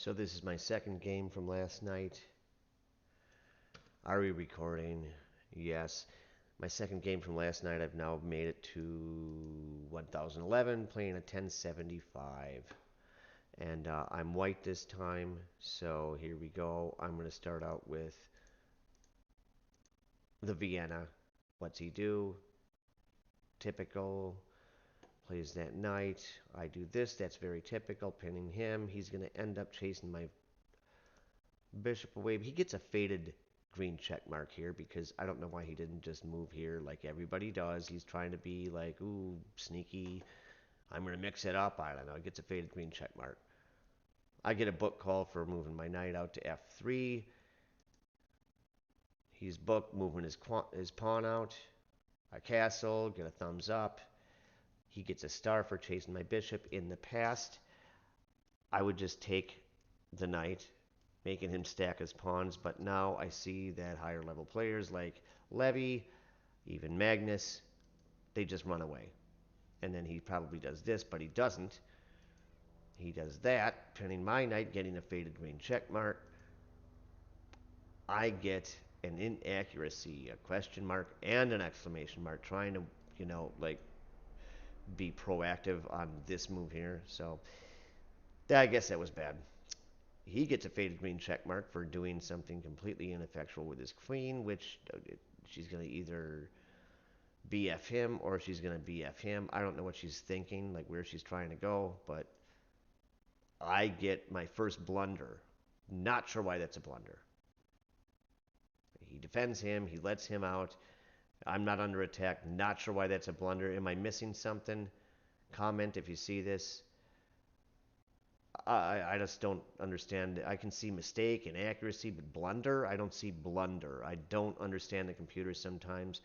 So this is my second game from last night. Are we recording? Yes. My second game from last night, I've now made it to 1011, playing a 1075. And I'm white this time, so here we go. I'm going to start out with the Vienna. What's he do? Typical. Plays that knight. I do this. That's very typical. Pinning him. He's going to end up chasing my bishop away. He gets a faded green check mark here because I don't know why he didn't just move here like everybody does. He's trying to be like, ooh, sneaky. I'm going to mix it up. I don't know. He gets a faded green check mark. I get a book call for moving my knight out to f3. He's booked moving his pawn out. I castle, get a thumbs up. He gets a star for chasing my bishop. In the past, I would just take the knight, making him stack his pawns, but now I see that higher level players like Levy, even Magnus, they just run away. And then he probably does this, but he doesn't. He does that, pinning my knight, getting a faded green check mark. I get an inaccuracy, a question mark, and an exclamation mark, trying to, like be proactive on this move here. So I guess that was bad. He gets a faded green check mark for doing something completely ineffectual with his queen, which she's going to either BF him or she's going to BF him. I don't know what she's thinking, like where she's trying to go, but I get my first blunder. Not sure why that's a blunder. He defends him, he lets him out. I'm not under attack. Not sure why that's a blunder. Am I missing something? Comment if you see this. I just don't understand. I can see mistake, inaccuracy, but blunder, I don't see blunder. I don't understand the computer sometimes.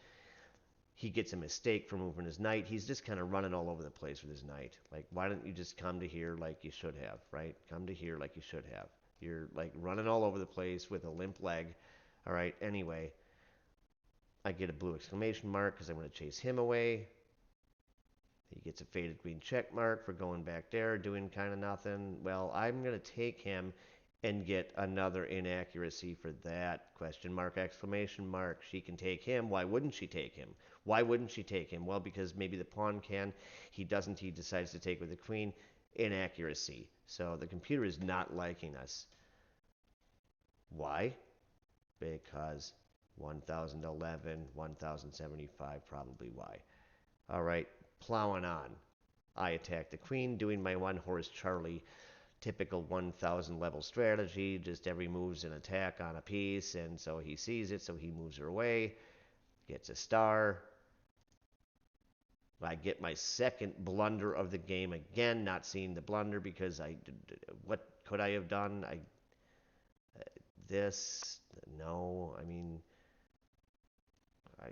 He gets a mistake for moving his knight. He's just kind of running all over the place with his knight. Like, why don't you just come to here like you should have, right? Come to here like you should have. You're like running all over the place with a limp leg. All right, anyway, I get a blue exclamation mark because I'm going to chase him away. He gets a faded green check mark for going back there, doing kind of nothing. Well, I'm going to take him and get another inaccuracy for that. Question mark, exclamation mark. She can take him. Why wouldn't she take him? Why wouldn't she take him? Well, because maybe the pawn can. He doesn't. He decides to take with the queen. Inaccuracy. So the computer is not liking us. Why? Because 1011, 1075, probably why. All right, plowing on. I attack the queen, doing my one horse Charlie typical 1000 level strategy. Just every move's an attack on a piece, and so he sees it, so he moves her away, gets a star. I get my second blunder of the game again, not seeing the blunder because what could I have done? This, no, I mean, I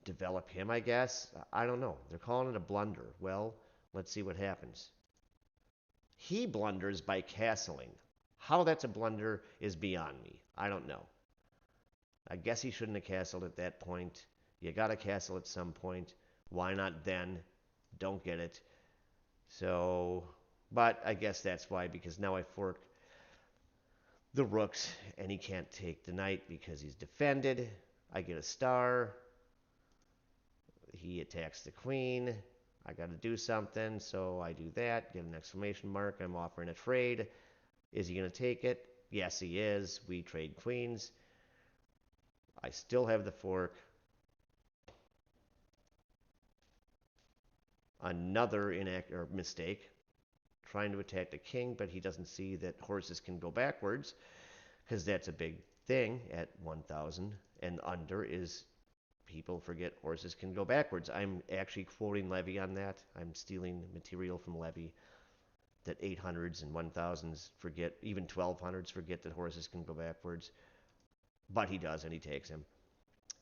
develop him, I guess. I don't know. They're calling it a blunder. Well, let's see what happens. He blunders by castling. How that's a blunder is beyond me. I don't know. I guess he shouldn't have castled at that point. You got to castle at some point. Why not then? Don't get it. So, but I guess that's why, because now I fork the rooks and he can't take the knight because he's defended. I get a star. He attacks the queen. I got to do something, so I do that. Get an exclamation mark. I'm offering a trade. Is he going to take it? Yes, he is. We trade queens. I still have the fork. Another mistake. Trying to attack the king, but he doesn't see that horses can go backwards because that's a big thing at 1000 and under is people forget horses can go backwards. I'm actually quoting Levy on that. I'm stealing material from Levy that 800s and 1000s forget, even 1200s forget that horses can go backwards. But he does, and he takes him.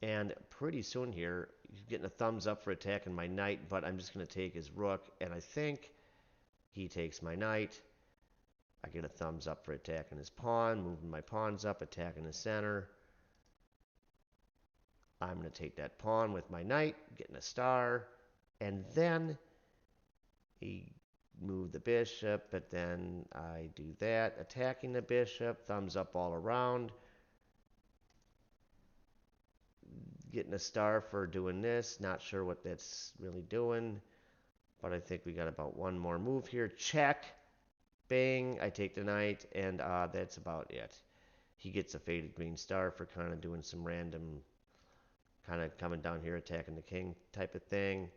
And pretty soon here, he's getting a thumbs up for attacking my knight, but I'm just going to take his rook, and I think he takes my knight. I get a thumbs up for attacking his pawn, moving my pawns up, attacking the center. I'm going to take that pawn with my knight, getting a star, and then he move the bishop, but then I do that, attacking the bishop, thumbs up all around, getting a star for doing this, not sure what that's really doing, but I think we got about one more move here. Check, bang, I take the knight, and that's about it. He gets a faded green star for kind of doing some random, kind of coming down here, attacking the king type of thing.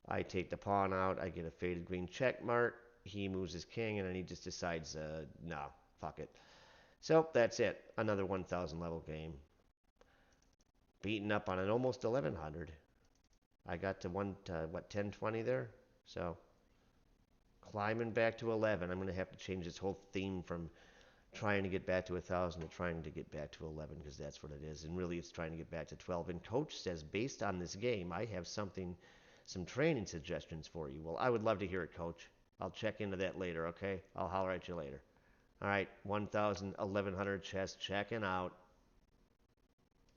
I take the pawn out, I get a faded green check mark. He moves his king, and then he just decides, no, fuck it. So that's it. Another 1,000 level game. Beaten up on an almost 1,100. I got to what, 1020 there? So climbing back to 11. I'm going to have to change this whole theme from trying to get back to 1,000 to trying to get back to 11 because that's what it is. And really, it's trying to get back to 12. And coach says, based on this game, I have some training suggestions for you. Well, I would love to hear it, coach. I'll check into that later, okay? I'll holler at you later. All right, 1,000, 1,100 chess checking out.